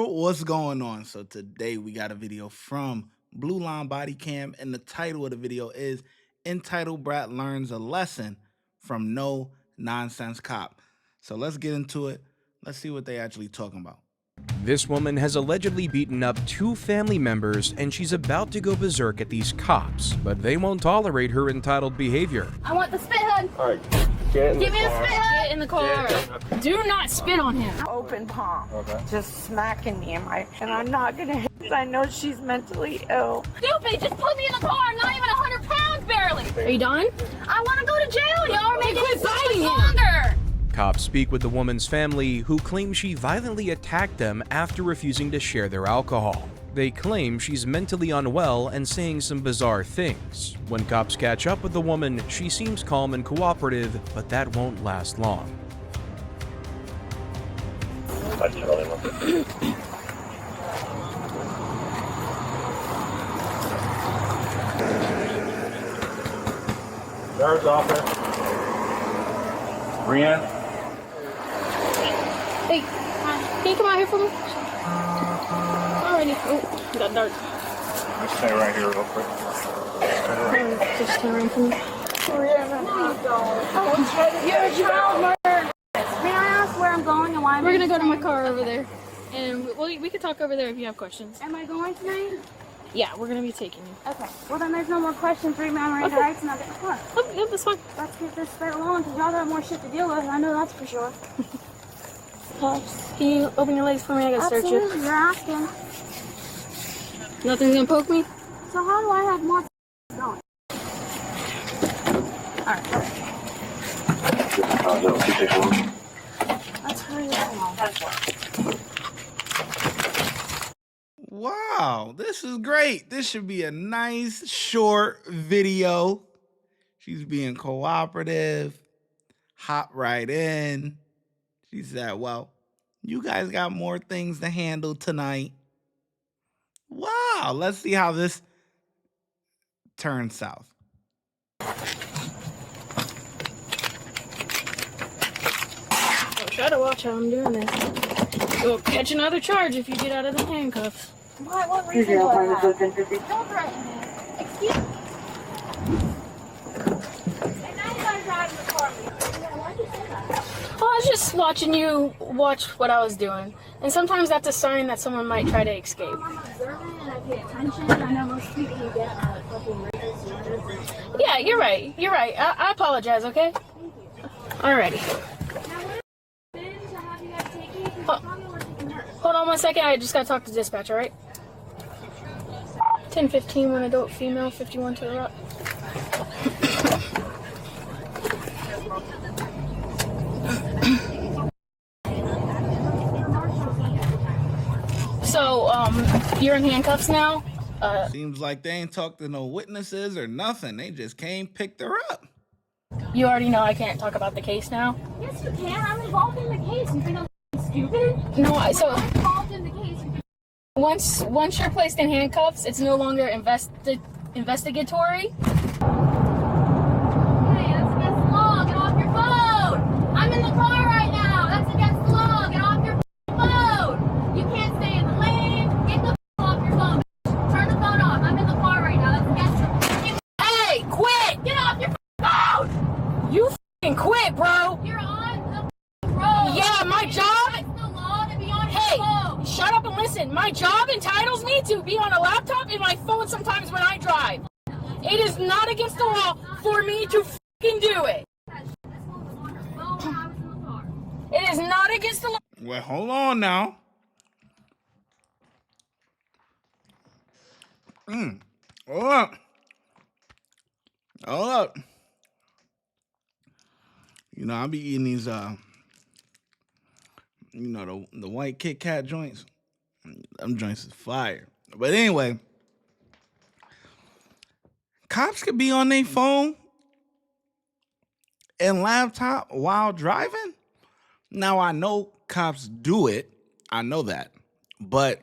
What's going on? So today we got a video from Blue Line Body Cam, and the title of the video is entitled "Brat Learns a Lesson from No Nonsense Cop." So let's get into it. Let's see what they actually talking about. This woman has allegedly beaten up 2 family members, and she's about to go berserk at these cops, but they won't tolerate her entitled behavior. I want the spit hood. All right, get in Give the me the car. spit hood. Get in the car. Do not spit on him. Open palm. Okay. Just smacking me and I'm not gonna hit. I know she's mentally ill. Stupid, just put me in the car. I'm not even 100 pounds barely. Are you done? I want to go to jail. Y'all are making quit it so much biting him. longer. Cops speak with the woman's family, who claim she violently attacked them after refusing to share their alcohol. They claim she's mentally unwell and saying some bizarre things. When cops catch up with the woman, she seems calm and cooperative, but that won't last long. Sheriff's office. Brianne? Hey, can you come out here for me? Alrighty. Oh, got dark. Let's stay right here real quick. Just turn around for me. May I ask where I'm going and why I'm We're gonna go to my car over there, and we can talk over there if you have questions. Am I going tonight? Yeah, we're gonna be taking you. Okay. Well, then there's no more questions. Read my Okay. rights and I'll get the car. Oh, yeah, that's fine. Let's get this straight along because y'all got more shit to deal with. I know that's for sure. Pops, can you open your legs for me? I gotta search Absolutely. you. You're asking. Nothing's gonna poke me? So how do I have more going? Alright. Let's hurry along. Wow, this is great. This should be a nice short video. She's being cooperative, hop right in. She said, well, you guys got more things to handle tonight. Wow, let's see how this turns south. I'll try to watch how I'm doing this. You'll catch another charge if you get out of the handcuffs. Why? What reason do I have? Don't threaten me. Excuse me. And now you guys are in the car. Why'd you say that? Well, I was just watching you watch what I was doing, and sometimes that's a sign that someone might try to escape. I'm observant and I pay attention. I know most people you get are fucking rapists and murderers. Yeah, you're right. You're right. I apologize, okay? Alrighty. Hold on 1 second. I just gotta talk to dispatch, alright? 10:15, one adult female, 51 to the rock. So, you're in handcuffs now? Seems like they ain't talked to no witnesses or nothing. They just came, picked her up. You already know I can't talk about the case now? Yes, you can. I'm involved in the case. You think I'm stupid? No, I'm so involved in the case. once you're placed in handcuffs, it's no longer investigatory. Hey, that's against the law. Get off your phone. I'm in the car right now. That's against the law. Get off your phone. You can't stay in the lane. Get the off your phone. Turn the phone off. I'm in the car right now. That's against the Hey, quit! Get off your phone. You f***ing quit, bro! You're on the road. Yeah, my job. It's the law to be on Hey, your phone. shut up and listen. My job entitles me to be on a laptop and my phone sometimes when I drive. It is not against the law for me to f***ing do it. It is not against the law. Well, hold on now. Hold up. Hold up. You know, I be eating these, the white Kit Kat joints. Them joints is fire. But anyway, cops could be on their phone and laptop while driving. Now, I know cops do it. I know that. But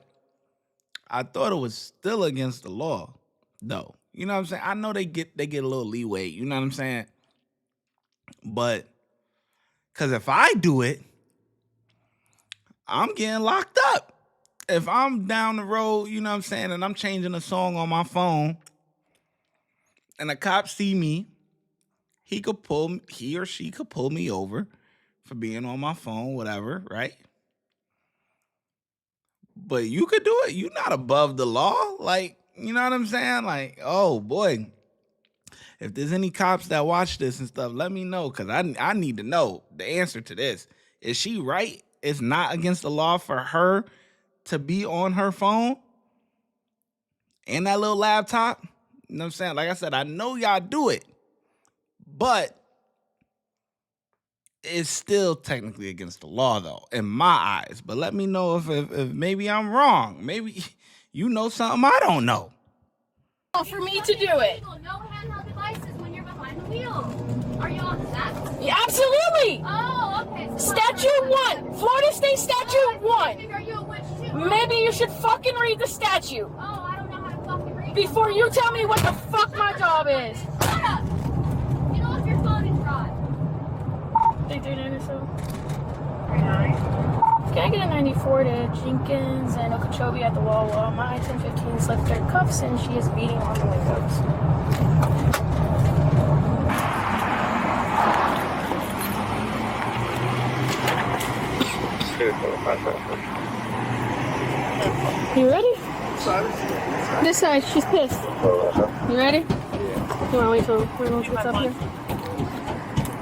I thought it was still against the law, though. You know what I'm saying? I know they get a little leeway. You know what I'm saying? But because if I do it, I'm getting locked up. If I'm down the road, you know what I'm saying, and I'm changing a song on my phone, and a cop see me, he or she could pull me over for being on my phone, whatever, right? But you could do it. You're not above the law. Like, you know what I'm saying? Like, oh boy. If there's any cops that watch this and stuff, let me know, because I need to know the answer to this. Is she right? It's not against the law for her to be on her phone and that little laptop? You know what I'm saying? Like I said, I know y'all do it, but it's still technically against the law, though, in my eyes. But let me know if maybe I'm wrong. Maybe you know something I don't know. For me to do it. No handheld devices when you're behind the wheel. Are you on that? Yeah, absolutely. Oh, okay. So Statute 1. Florida State Statute 1. Are you a witch too? Maybe you should fucking read the statute Oh, I don't know how to fucking read. before you tell me what the fuck my job is. Shut up. Get off your phone and drive. 339 or so. 39. Can I get a 94 to Jenkins and Okeechobee at the Wawa? My I-1015 slipped their cuffs and she is beating on the windows. You ready? This side, she's pissed. You ready? Yeah. You wanna wait till everyone gets up here?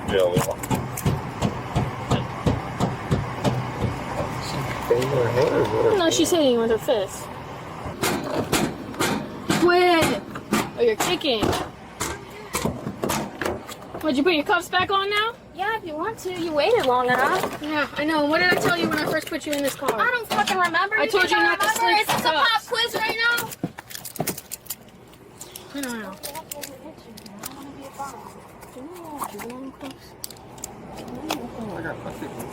Yeah, No, she's hitting with her fist. Quit! Oh, you're kicking. Would you put your cuffs back on now? Yeah, if you want to. You waited long enough. Yeah, I know. What did I tell you when I first put you in this car? I don't fucking remember. I told you not to sleep. Is this a pop quiz right now? I don't know.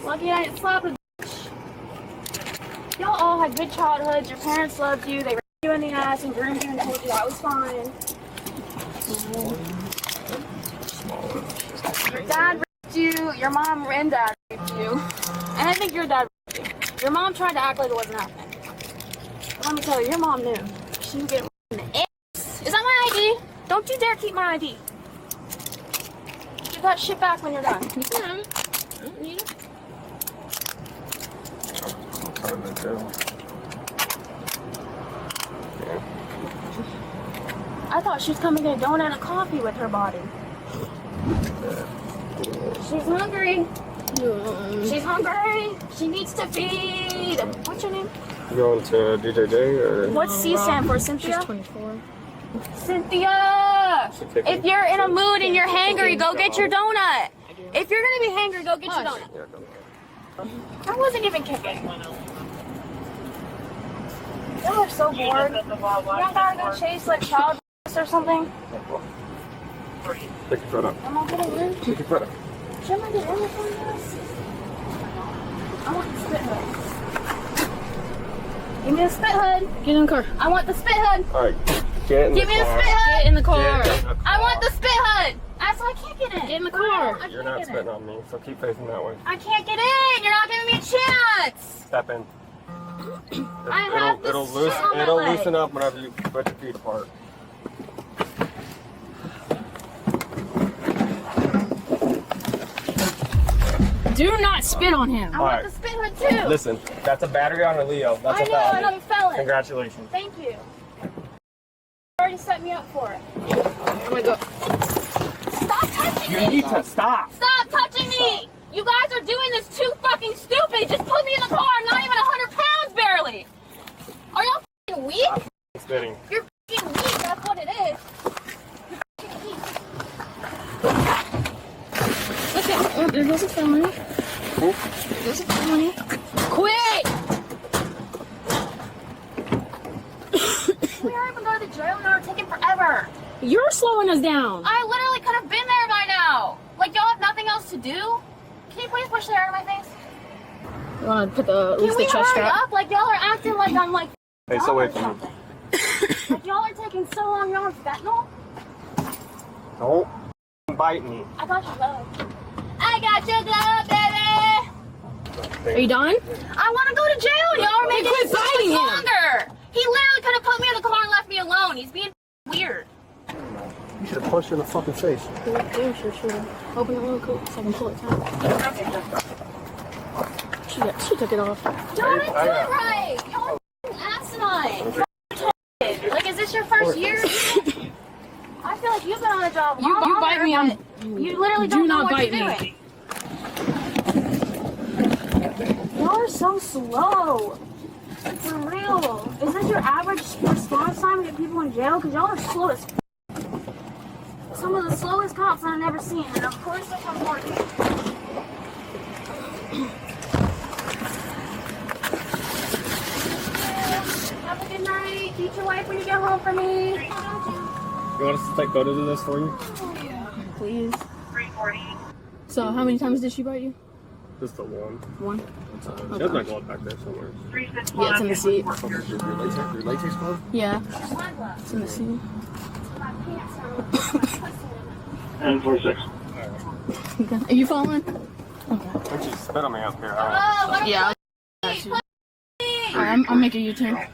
Lucky I didn't slap a bitch. Y'all all had good childhoods. Your parents loved you. They raped you in the ass and groomed you and told you that was fine. Your dad raped you. Your mom and dad raped you. And I think your dad raped you. Your mom tried to act like it wasn't happening. But let me tell you, your mom knew. She was getting in the ass. Is that my ID? Don't you dare keep my ID. Give that shit back when you're done. You can have it. I don't need it. I thought she was coming to get a donut and a coffee with her body. She's hungry. She's hungry. She needs to feed. What's your name? You going to DJJ or? What's C stand for, Cynthia? She's 24. Cynthia! If you're in a mood and you're hangry, go get your donut. If you're gonna be hangry, go get your donut. Yeah, go. I wasn't even kicking. Y'all are so bored. Y'all gotta go chase like child or something. Take your foot up. Am I getting in? Take your foot up. Should I get in with this? I want the spit hood. Give me the spit hood. Get in the car. I want the spit hood. All right, get in Give me the car. spit hood. Get in the car. Get in the I want car. the spit hood. That's why I can't get in. Get in the car. I You're can't not get spitting in. on me, so keep facing that way. I can't get in. You're not giving me a chance. Step in. I have this It'll shit on my it'll leg. loosen up whenever you put your feet apart. Do not spit on him. I All want right. the spit hood too. Listen, that's a battery on a Leo. That's I a know, and felony. I'm a felon. Congratulations. Thank you. You already set me up for it. I'm gonna go. Stop touching You me. need to stop. Stop touching me. You guys are doing this too fucking stupid. Just put me in the car. I'm not even 100 pounds barely. Are y'all fucking weak? Spitting. You're fucking weak. That's what it is. You're fucking weak. Okay. Oh, there goes a felony. There goes a felony. Quit! We aren't even going to the jail now. We're taking forever. You're slowing us down. I literally could have been there by now. Like, y'all have nothing else to do? Can you please push the air in my face? You want to put at Can least we the chest hurry strap? up? Like, y'all are acting like I'm like Hey, so dumb or wait for me. something. Like, y'all are taking so long. Y'all on fentanyl? Don't bite me. I got your love. I got your love, baby. Are you done? I want to go to jail. Y'all are making quit it so biting much him. longer. He literally could have put me in the car and left me alone. He's being weird. You should have punched her in the fucking face. Sure. Open the little coat so I can pull it down. She took it off. Y'all didn't do it right. Y'all are asinine. Like, is this your first year? I feel like you've been on the job You longer, bite me, but you literally don't know what you're me. doing. Y'all are so slow. For real. Is this your average response time to get people in jail? Because y'all are slow as some of the slowest cops I've ever seen. And of course they come more. Have a good night. Beat your wife when you get home from me. You want us to take photos of this for you? Please. So how many times did she bite you? Just the one. One. She has my glove back there somewhere. Yeah, it's in the seat. Your latex glove? Yeah, it's in the seat. And 46. Are you following? Don't you spit on me up here. Oh, what Yeah. I'm making a U-turn.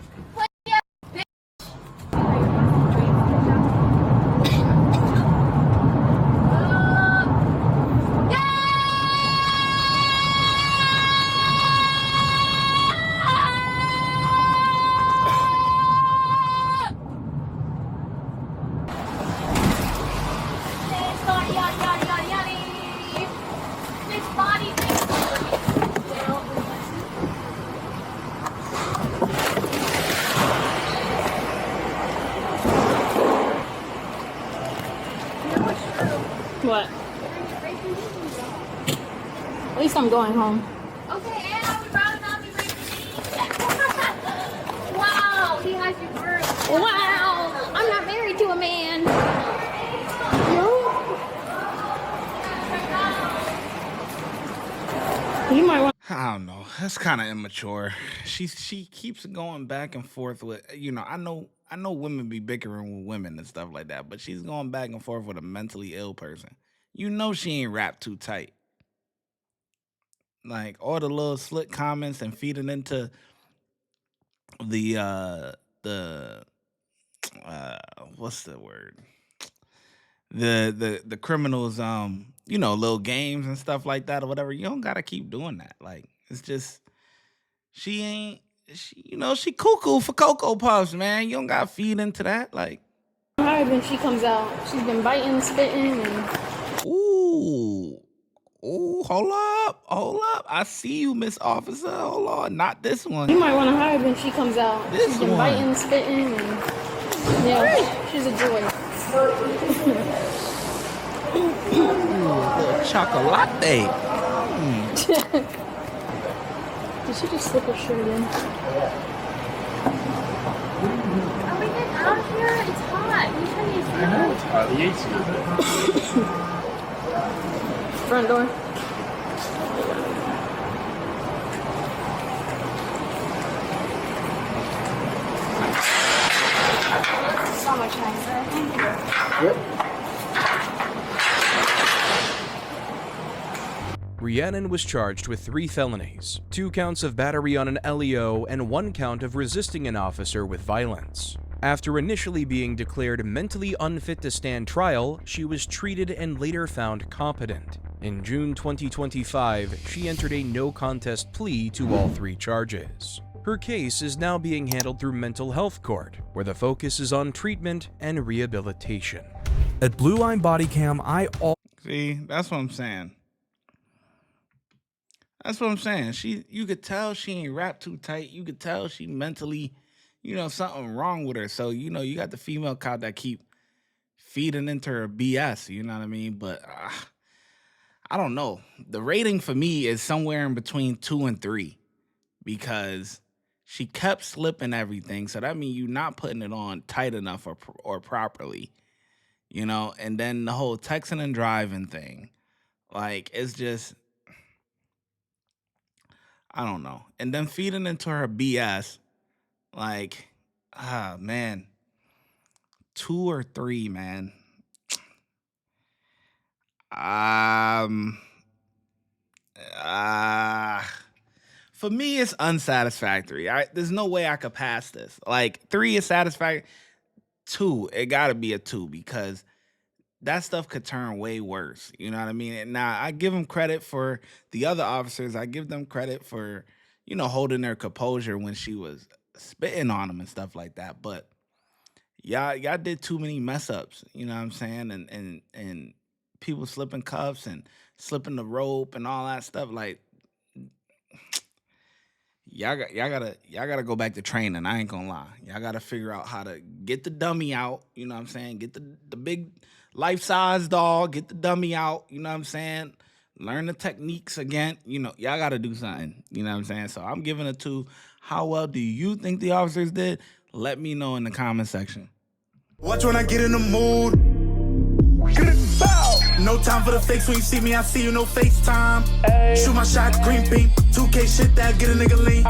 What? At least I'm going home. Okay, and I would rather not be raping. Wow, he has you through. Wow! I'm not married to a man. You might want. I don't know. That's kind of immature. She keeps going back and forth with, I know women be bickering with women and stuff like that, but she's going back and forth with a mentally ill person. You know she ain't wrapped too tight. Like all the little slick comments and feeding into the what's the word? The criminals little games and stuff like that or whatever. You don't gotta keep doing that. Like it's just she cuckoo for Cocoa Puffs, man. You don't gotta feed into that. Like Her when she comes out, she's been biting, spitting, and ooh, hold up. I see you, Miss Officer. Hold on, not this one. you might want to hire when she comes out. This She's been one. biting, spitting, and yeah, she's a joy. Little chocolate. Did she just slip her shirt in? Are we getting out here? It's hot. You turn the AC on. The AC. Front door. So much nicer. Thank you. Yep. Rhiannon was charged with 3 felonies, 2 counts of battery on an LEO and 1 count of resisting an officer with violence. After initially being declared mentally unfit to stand trial, she was treated and later found competent. In June 2025, she entered a no-contest plea to all 3 charges. Her case is now being handled through mental health court, where the focus is on treatment and rehabilitation. At Blue Line Body Cam, See, that's what I'm saying. You could tell she ain't wrapped too tight. You could tell she mentally, something wrong with her. So, you got the female cop that keep feeding into her BS, you know what I mean? But I don't know. The rating for me is somewhere in between 2 and 3 because she kept slipping everything. So that means you're not putting it on tight enough or properly, and then the whole texting and driving thing. Like, it's just, I don't know. And then feeding into her BS, like, man, 2 or 3, man. For me, it's unsatisfactory. There's no way I could pass this. Like 3 is satisfactory. 2, it gotta be a 2 because that stuff could turn way worse. You know what I mean? And now I give them credit for the other officers. I give them credit for, holding their composure when she was spitting on them and stuff like that. But y'all did too many mess ups. You know what I'm saying? And people slipping cuffs and slipping the rope and all that stuff. Like y'all gotta go back to training. I ain't gonna lie. Y'all gotta figure out how to get the dummy out. You know what I'm saying? Get the big life-size dog, get the dummy out. You know what I'm saying? Learn the techniques again. Y'all gotta do something. You know what I'm saying? So I'm giving a 2. How well do you think the officers did? Let me know in the comment section. Watch when I get in the mood. Bow. No time for the fakes. When you see me, I see you, no FaceTime. Shoot my shot, green beam. 2K shit that get a nigga lean.